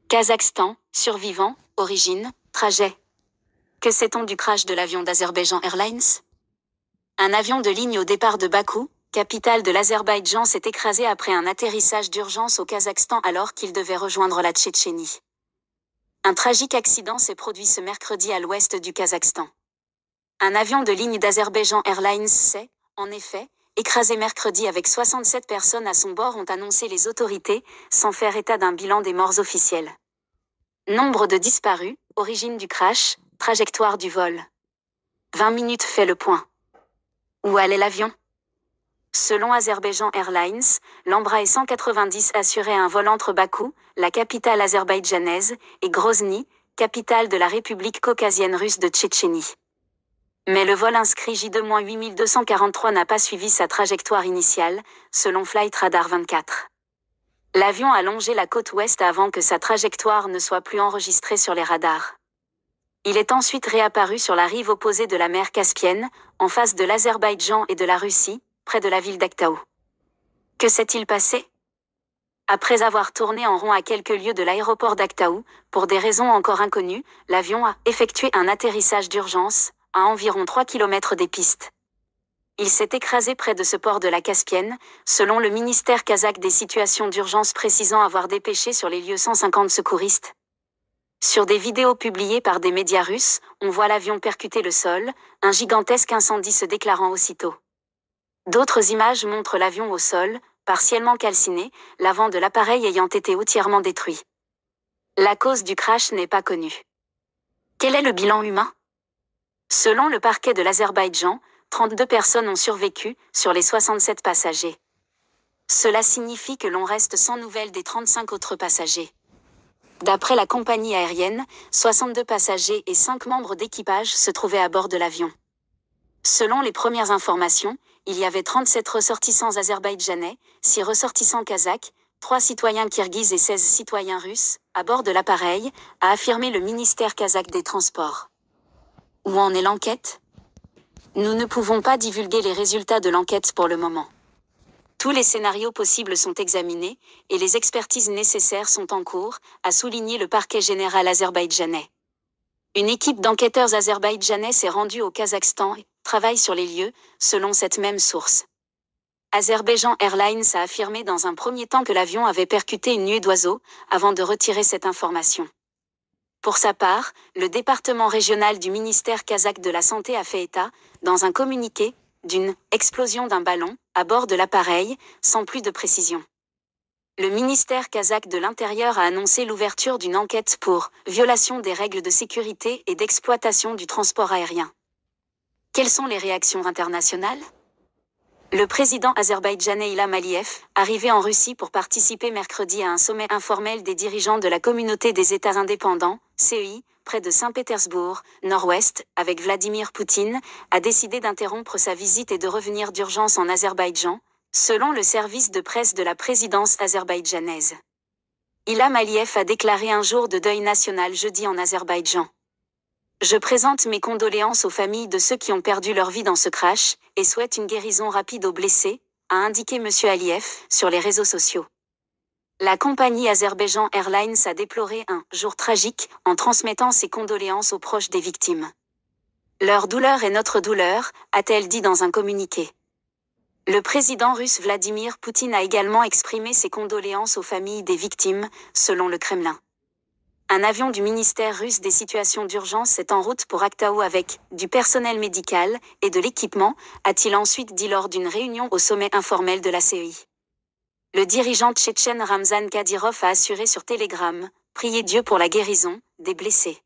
Kazakhstan, survivant, origine, trajet. Que sait-on du crash de l'avion d'Azerbaïdjan Airlines? Un avion de ligne au départ de Bakou, capitale de l'Azerbaïdjan, s'est écrasé après un atterrissage d'urgence au Kazakhstan alors qu'il devait rejoindre la Tchétchénie. Un tragique accident s'est produit ce mercredi à l'ouest du Kazakhstan. Un avion de ligne d'Azerbaïdjan Airlines s'est, en effet, écrasé mercredi avec 67 personnes à son bord, ont annoncé les autorités, sans faire état d'un bilan des morts officiels. Nombre de disparus, origine du crash, trajectoire du vol. 20 minutes fait le point. Où allait l'avion? Selon Azerbaïdjan Airlines, l'Embraer 190 assurait un vol entre Bakou, la capitale azerbaïdjanaise, et Grozny, capitale de la République caucasienne russe de Tchétchénie. Mais le vol inscrit J-8243 n'a pas suivi sa trajectoire initiale, selon Flight Radar 24. L'avion a longé la côte ouest avant que sa trajectoire ne soit plus enregistrée sur les radars. Il est ensuite réapparu sur la rive opposée de la mer Caspienne, en face de l'Azerbaïdjan et de la Russie, près de la ville d'Aktaou. Que s'est-il passé? Après avoir tourné en rond à quelques lieues de l'aéroport d'Aktaou, pour des raisons encore inconnues, l'avion a effectué un atterrissage d'urgence, à environ 3 km des pistes. Il s'est écrasé près de ce port de la Caspienne, selon le ministère kazakh des situations d'urgence, précisant avoir dépêché sur les lieux 150 secouristes. Sur des vidéos publiées par des médias russes, on voit l'avion percuter le sol, un gigantesque incendie se déclarant aussitôt. D'autres images montrent l'avion au sol, partiellement calciné, l'avant de l'appareil ayant été entièrement détruit. La cause du crash n'est pas connue. Quel est le bilan humain? Selon le parquet de l'Azerbaïdjan, 32 personnes ont survécu, sur les 67 passagers. Cela signifie que l'on reste sans nouvelles des 35 autres passagers. D'après la compagnie aérienne, 62 passagers et 5 membres d'équipage se trouvaient à bord de l'avion. Selon les premières informations, il y avait 37 ressortissants azerbaïdjanais, 6 ressortissants kazakhs, 3 citoyens kirghizes et 16 citoyens russes, à bord de l'appareil, a affirmé le ministère kazakh des Transports. Où en est l'enquête? Nous ne pouvons pas divulguer les résultats de l'enquête pour le moment. Tous les scénarios possibles sont examinés, et les expertises nécessaires sont en cours, a souligné le parquet général azerbaïdjanais. Une équipe d'enquêteurs azerbaïdjanais s'est rendue au Kazakhstan et travaille sur les lieux, selon cette même source. Azerbaïdjan Airlines a affirmé dans un premier temps que l'avion avait percuté une nuée d'oiseaux, avant de retirer cette information. Pour sa part, le département régional du ministère kazakh de la Santé a fait état, dans un communiqué, d'une « explosion d'un ballon » à bord de l'appareil, sans plus de précision. Le ministère kazakh de l'Intérieur a annoncé l'ouverture d'une enquête pour « violation des règles de sécurité et d'exploitation du transport aérien ». Quelles sont les réactions internationales? Le président azerbaïdjanais Ilham Aliyev, arrivé en Russie pour participer mercredi à un sommet informel des dirigeants de la communauté des États indépendants, CEI, près de Saint-Pétersbourg, nord-ouest, avec Vladimir Poutine, a décidé d'interrompre sa visite et de revenir d'urgence en Azerbaïdjan, selon le service de presse de la présidence azerbaïdjanaise. Ilham Aliyev a déclaré un jour de deuil national jeudi en Azerbaïdjan. Je présente mes condoléances aux familles de ceux qui ont perdu leur vie dans ce crash, et souhaite une guérison rapide aux blessés, a indiqué M. Aliyev, sur les réseaux sociaux. La compagnie Azerbaïdjan Airlines a déploré un « jour tragique » en transmettant ses condoléances aux proches des victimes. Leur douleur est notre douleur, a-t-elle dit dans un communiqué. Le président russe Vladimir Poutine a également exprimé ses condoléances aux familles des victimes, selon le Kremlin. Un avion du ministère russe des situations d'urgence est en route pour Aktaou avec du personnel médical et de l'équipement, a-t-il ensuite dit lors d'une réunion au sommet informel de la CEI. Le dirigeant tchétchène Ramzan Kadyrov a assuré sur Telegram « Priez Dieu pour la guérison » des blessés.